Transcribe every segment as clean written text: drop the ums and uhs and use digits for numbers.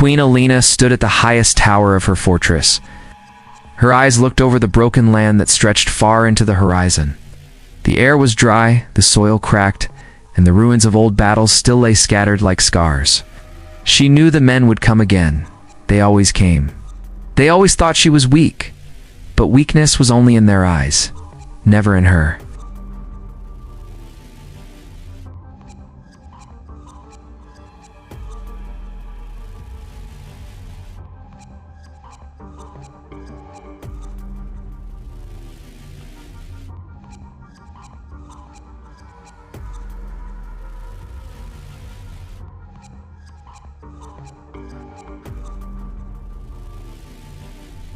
Queen Alina stood at the highest tower of her fortress. Her eyes looked over the broken land that stretched far into the horizon. The air was dry, the soil cracked, and the ruins of old battles still lay scattered like scars. She knew the men would come again. They always came. They always thought she was weak, but weakness was only in their eyes, never in her.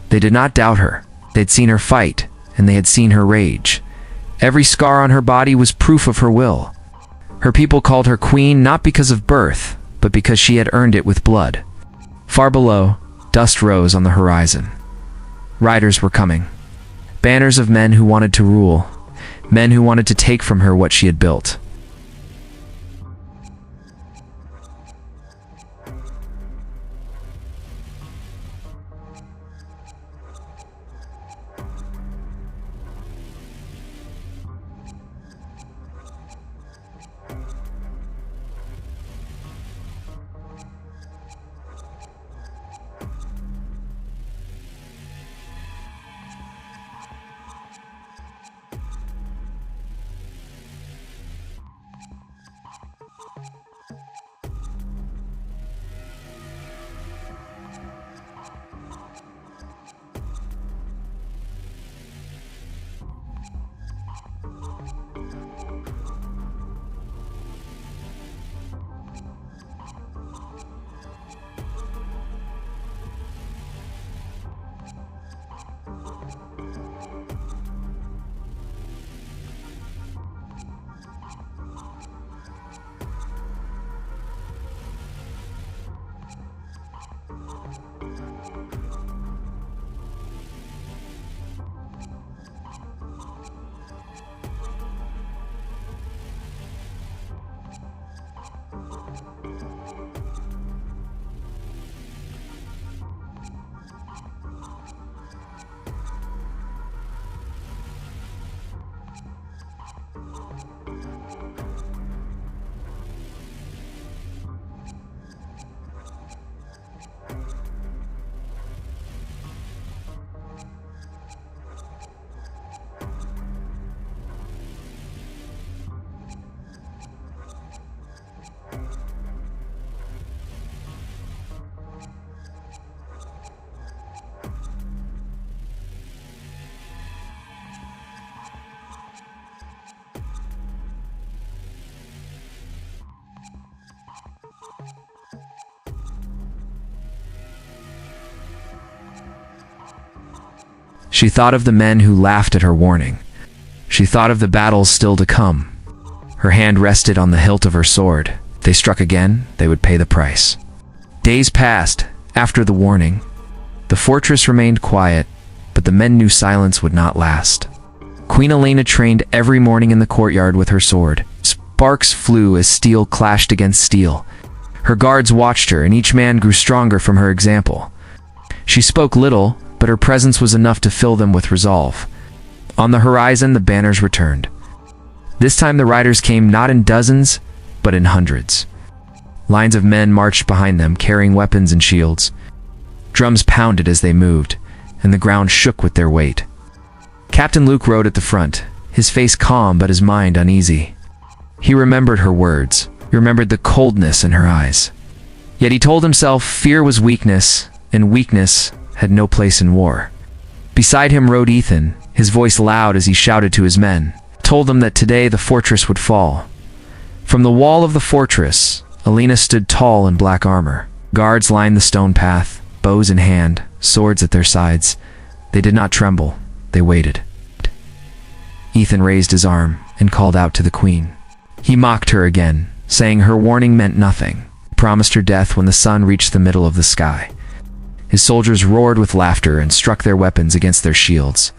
They did not doubt her. They'd seen her fight, and they had seen her rage. Every scar on her body was proof of her will. Her people called her queen not because of birth, but because she had earned it with blood. Far below, dust rose on the horizon. Riders were coming. Banners of men who wanted to rule, men who wanted to take from her what she had built. She thought of the men who laughed at her warning. She thought of the battles still to come. Her hand rested on the hilt of her sword. If they struck again, they would pay the price. Days passed after the warning. The fortress remained quiet, but the men knew silence would not last. Queen Alina trained every morning in the courtyard with her sword. Sparks flew as steel clashed against steel. Her guards watched her, and each man grew stronger from her example. She spoke little, but her presence was enough to fill them with resolve. On the horizon, the banners returned. This time the riders came not in dozens, but in hundreds. Lines of men marched behind them, carrying weapons and shields. Drums pounded as they moved, and the ground shook with their weight. Captain Luke rode at the front, his face calm but his mind uneasy. He remembered her words. He remembered the coldness in her eyes. Yet he told himself fear was weakness, and weakness had no place in war. Beside him rode Ethan, his voice loud as he shouted to his men, told them that today the fortress would fall. From the wall of the fortress, Alina stood tall in black armor. Guards lined the stone path, bows in hand, swords at their sides. They did not tremble, they waited. Ethan raised his arm and called out to the queen. He mocked her again, saying her warning meant nothing. He promised her death when the sun reached the middle of the sky. His soldiers roared with laughter and struck their weapons against their shields.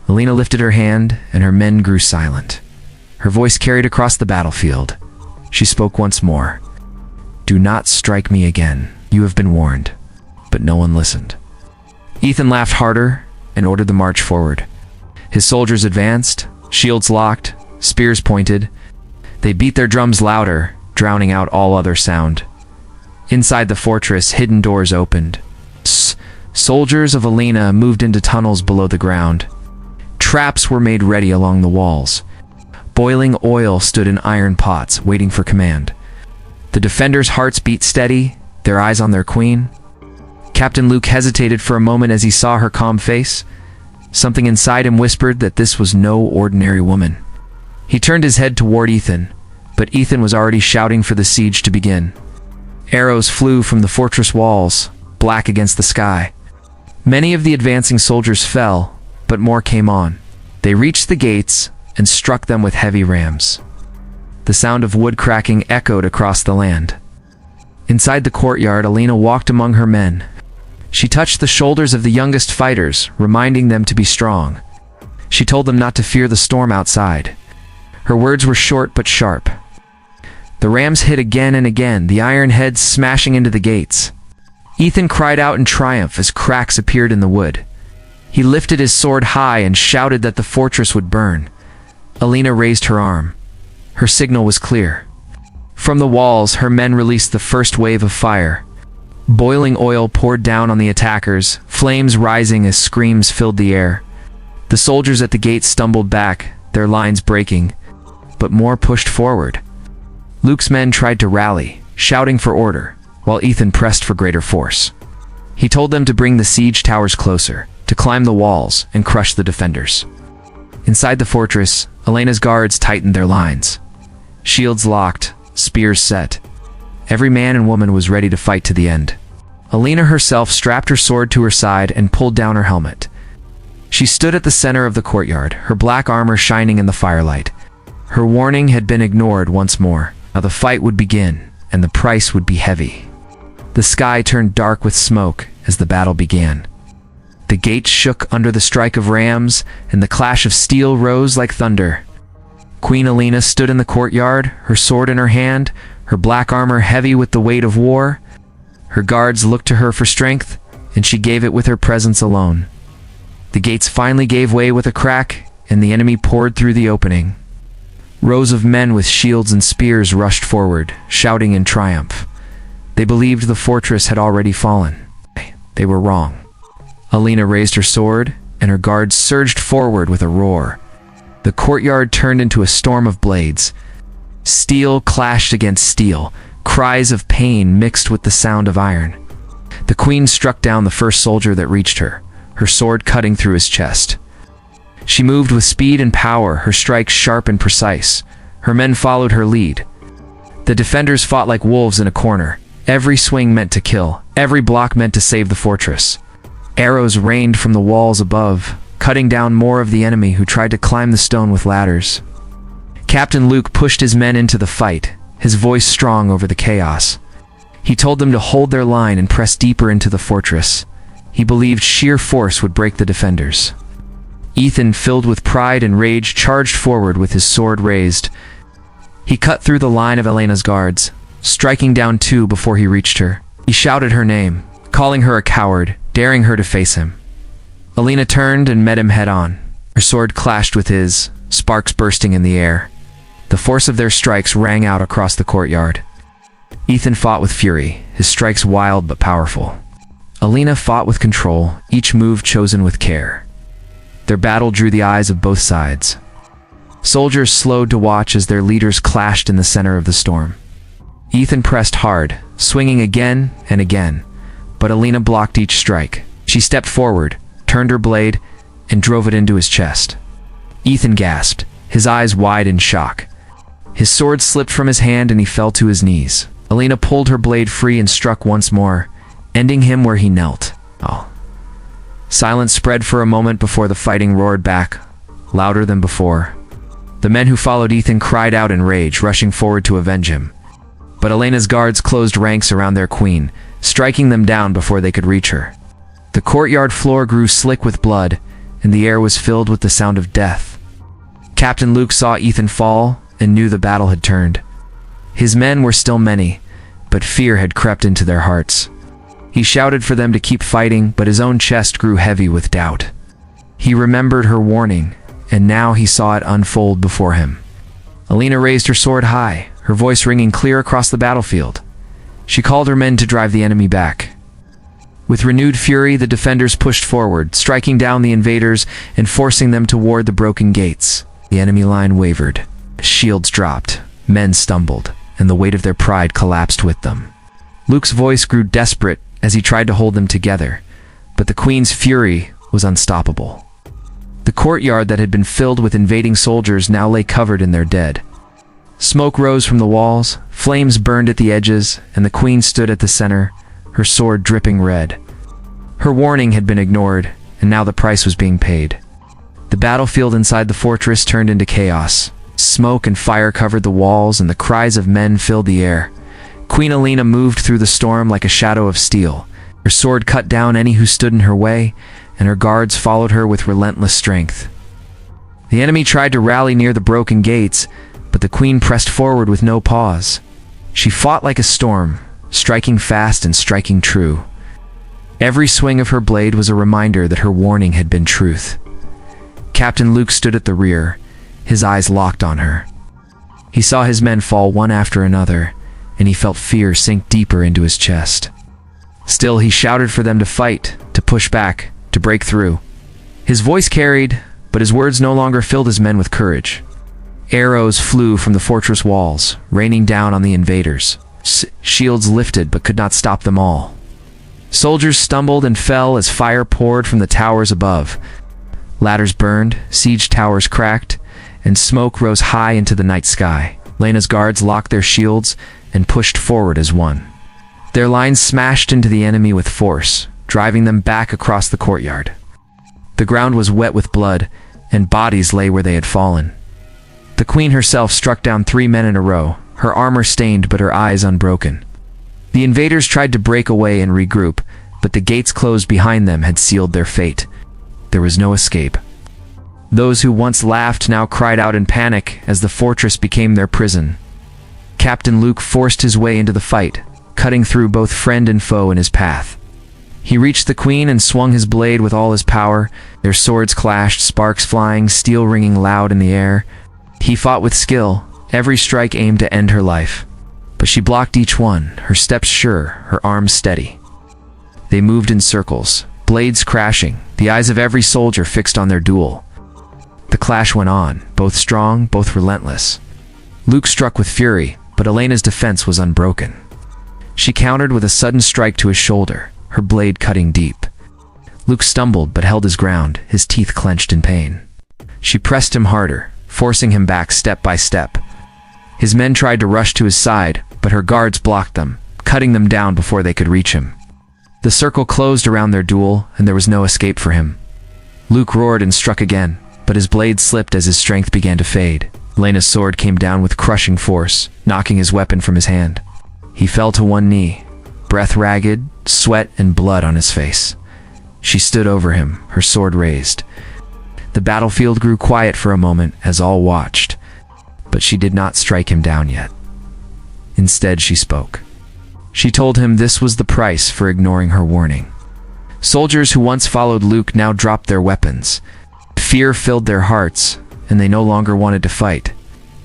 Alina lifted her hand, and her men grew silent. Her voice carried across the battlefield. She spoke once more. "Do not strike me again. You have been warned." But no one listened. Ethan laughed harder and ordered the march forward. His soldiers advanced, shields locked, spears pointed. They beat their drums louder, drowning out all other sound. Inside the fortress, hidden doors opened. Soldiers of Alina moved into tunnels below the ground. Traps were made ready along the walls. Boiling oil stood in iron pots, waiting for command. The defenders' hearts beat steady, their eyes on their queen. Captain Luke hesitated for a moment as he saw her calm face. Something inside him whispered that this was no ordinary woman. He turned his head toward Ethan, but Ethan was already shouting for the siege to begin. Arrows flew from the fortress walls, black against the sky. Many of the advancing soldiers fell, but more came on. They reached the gates and struck them with heavy rams. The sound of wood cracking echoed across the land. Inside the courtyard, Alina walked among her men. She touched the shoulders of the youngest fighters, reminding them to be strong. She told them not to fear the storm outside. Her words were short but sharp. The rams hit again and again, the iron heads smashing into the gates. Ethan cried out in triumph as cracks appeared in the wood. He lifted his sword high and shouted that the fortress would burn. Alina raised her arm. Her signal was clear. From the walls, her men released the first wave of fire. Boiling oil poured down on the attackers, flames rising as screams filled the air. The soldiers at the gate stumbled back, their lines breaking, but more pushed forward. Luke's men tried to rally, shouting for order, while Ethan pressed for greater force. He told them to bring the siege towers closer, to climb the walls and crush the defenders. Inside the fortress, Elena's guards tightened their lines. Shields locked, spears set. Every man and woman was ready to fight to the end. Alina herself strapped her sword to her side and pulled down her helmet. She stood at the center of the courtyard, her black armor shining in the firelight. Her warning had been ignored once more. Now the fight would begin, and the price would be heavy. The sky turned dark with smoke as the battle began. The gates shook under the strike of rams, and the clash of steel rose like thunder. Queen Alina stood in the courtyard, her sword in her hand, her black armor heavy with the weight of war. Her guards looked to her for strength, and she gave it with her presence alone. The gates finally gave way with a crack, and the enemy poured through the opening. Rows of men with shields and spears rushed forward, shouting in triumph. They believed the fortress had already fallen. They were wrong. Alina raised her sword, and her guards surged forward with a roar. The courtyard turned into a storm of blades. Steel clashed against steel, cries of pain mixed with the sound of iron. The queen struck down the first soldier that reached her, her sword cutting through his chest. She moved with speed and power, her strikes sharp and precise. Her men followed her lead. The defenders fought like wolves in a corner. Every swing meant to kill, every block meant to save the fortress. Arrows rained from the walls above, cutting down more of the enemy who tried to climb the stone with ladders. Captain Luke pushed his men into the fight, his voice strong over the chaos. He told them to hold their line and press deeper into the fortress. He believed sheer force would break the defenders. Ethan, filled with pride and rage, charged forward with his sword raised. He cut through the line of Elena's guards, striking down two before he reached her. He shouted her name, calling her a coward, daring her to face him. Alina turned and met him head-on. Her sword clashed with his, sparks bursting in the air. The force of their strikes rang out across the courtyard. Ethan fought with fury, his strikes wild but powerful. Alina fought with control, each move chosen with care. Their battle drew the eyes of both sides. Soldiers slowed to watch as their leaders clashed in the center of the storm. Ethan pressed hard, swinging again and again, but Alina blocked each strike. She stepped forward, turned her blade, and drove it into his chest. Ethan gasped, his eyes wide in shock. His sword slipped from his hand and he fell to his knees. Alina pulled her blade free and struck once more, ending him where he knelt. Silence spread for a moment before the fighting roared back, louder than before. The men who followed Ethan cried out in rage, rushing forward to avenge him. But Elena's guards closed ranks around their queen, striking them down before they could reach her. The courtyard floor grew slick with blood, and the air was filled with the sound of death. Captain Luke saw Ethan fall and knew the battle had turned. His men were still many, but fear had crept into their hearts. He shouted for them to keep fighting, but his own chest grew heavy with doubt. He remembered her warning, and now he saw it unfold before him. Alina raised her sword high, her voice ringing clear across the battlefield. She called her men to drive the enemy back. With renewed fury, the defenders pushed forward, striking down the invaders and forcing them toward the broken gates. The enemy line wavered. Shields dropped, men stumbled, and the weight of their pride collapsed with them. Luke's voice grew desperate as he tried to hold them together, but the Queen's fury was unstoppable. The courtyard that had been filled with invading soldiers now lay covered in their dead. Smoke rose from the walls, flames burned at the edges, and the Queen stood at the center, her sword dripping red. Her warning had been ignored, and now the price was being paid. The battlefield inside the fortress turned into chaos. Smoke and fire covered the walls, and the cries of men filled the air. Queen Alina moved through the storm like a shadow of steel. Her sword cut down any who stood in her way, and her guards followed her with relentless strength. The enemy tried to rally near the broken gates, but the Queen pressed forward with no pause. She fought like a storm, striking fast and striking true. Every swing of her blade was a reminder that her warning had been truth. Captain Luke stood at the rear, his eyes locked on her. He saw his men fall one after another, and he felt fear sink deeper into his chest. Still, he shouted for them to fight, to push back, to break through. His voice carried, but his words no longer filled his men with courage. Arrows flew from the fortress walls, raining down on the invaders. Shields lifted but could not stop them all. Soldiers stumbled and fell as fire poured from the towers above. Ladders burned, siege towers cracked, and smoke rose high into the night sky. Lena's guards locked their shields and pushed forward as one. Their lines smashed into the enemy with force, driving them back across the courtyard. The ground was wet with blood, and bodies lay where they had fallen. The Queen herself struck down 3 men in a row, her armor stained but her eyes unbroken. The invaders tried to break away and regroup, but the gates closed behind them had sealed their fate. There was no escape. Those who once laughed now cried out in panic as the fortress became their prison. Captain Luke forced his way into the fight, cutting through both friend and foe in his path. He reached the Queen and swung his blade with all his power. Their swords clashed, sparks flying, steel ringing loud in the air. He fought with skill, every strike aimed to end her life. But she blocked each one, her steps sure, her arms steady. They moved in circles, blades crashing, the eyes of every soldier fixed on their duel. The clash went on, both strong, both relentless. Luke struck with fury, but Elena's defense was unbroken. She countered with a sudden strike to his shoulder, her blade cutting deep. Luke stumbled but held his ground, his teeth clenched in pain. She pressed him harder, forcing him back step by step. His men tried to rush to his side, but her guards blocked them, cutting them down before they could reach him. The circle closed around their duel, and there was no escape for him. Luke roared and struck again, but his blade slipped as his strength began to fade. Elena's sword came down with crushing force, knocking his weapon from his hand. He fell to one knee, breath ragged, sweat and blood on his face. She stood over him, her sword raised. The battlefield grew quiet for a moment as all watched, but she did not strike him down yet. Instead, she spoke. She told him this was the price for ignoring her warning. Soldiers who once followed Luke now dropped their weapons. Fear filled their hearts, and they no longer wanted to fight.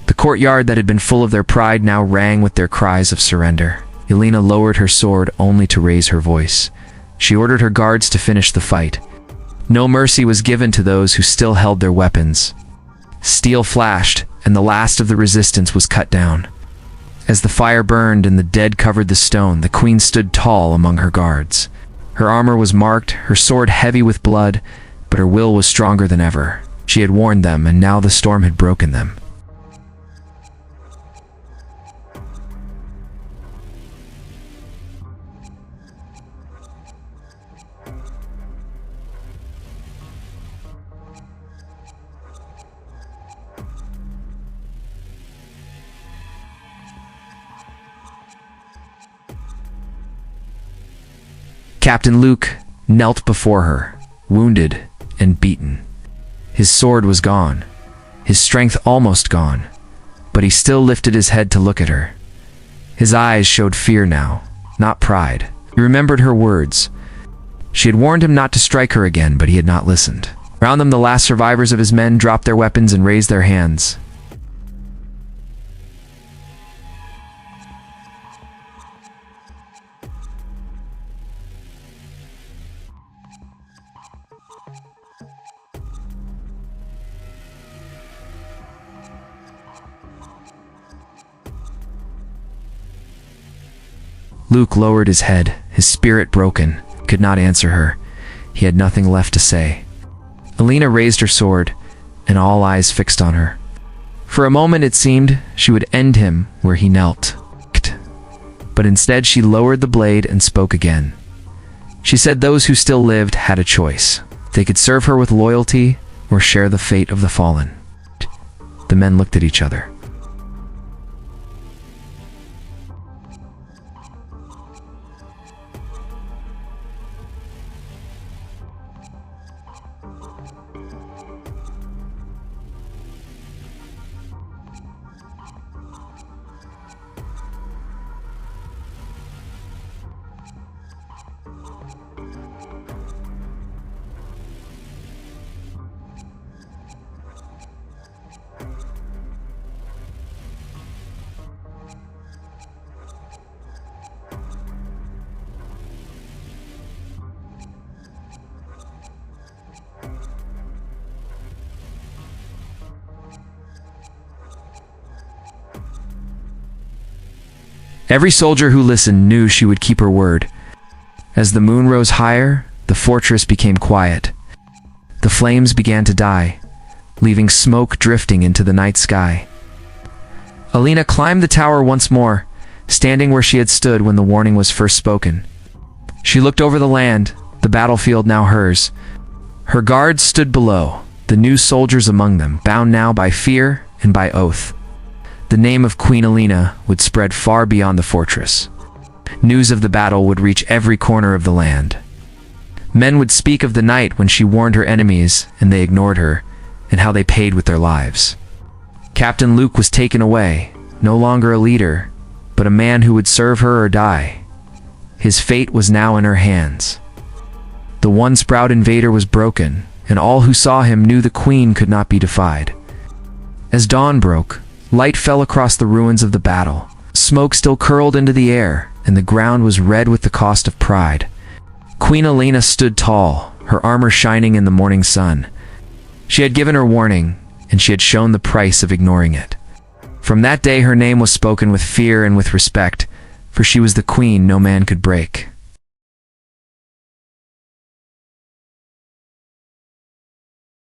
The courtyard that had been full of their pride now rang with their cries of surrender. Alina lowered her sword only to raise her voice. She ordered her guards to finish the fight. No mercy was given to those who still held their weapons. Steel flashed, and the last of the resistance was cut down. As the fire burned and the dead covered the stone, the Queen stood tall among her guards. Her armor was marked, her sword heavy with blood, but her will was stronger than ever. She had warned them, and now the storm had broken them. Captain Luke knelt before her, wounded and beaten. His sword was gone, his strength almost gone, but he still lifted his head to look at her. His eyes showed fear now, not pride. He remembered her words. She had warned him not to strike her again, but he had not listened. Around them, the last survivors of his men dropped their weapons and raised their hands. Luke lowered his head, his spirit broken, could not answer her. He had nothing left to say. Alina raised her sword, and all eyes fixed on her. For a moment it seemed she would end him where he knelt. But instead she lowered the blade and spoke again. She said those who still lived had a choice. They could serve her with loyalty or share the fate of the fallen. The men looked at each other. Every soldier who listened knew she would keep her word. As the moon rose higher, the fortress became quiet. The flames began to die, leaving smoke drifting into the night sky. Alina climbed the tower once more, standing where she had stood when the warning was first spoken. She looked over the land, the battlefield now hers. Her guards stood below, the new soldiers among them, bound now by fear and by oath. The name of Queen Alina would spread far beyond the fortress. News of the battle would reach every corner of the land. Men would speak of the night when she warned her enemies and they ignored her, and how they paid with their lives. Captain Luke was taken away, no longer a leader, but a man who would serve her or die. His fate was now in her hands. The one-sprout invader was broken, and all who saw him knew the queen could not be defied. As dawn broke, light fell across the ruins of the battle. Smoke still curled into the air, and the ground was red with the cost of pride. Queen Alina stood tall, her armor shining in the morning sun. She had given her warning, and she had shown the price of ignoring it. From that day her name was spoken with fear and with respect, for she was the queen no man could break.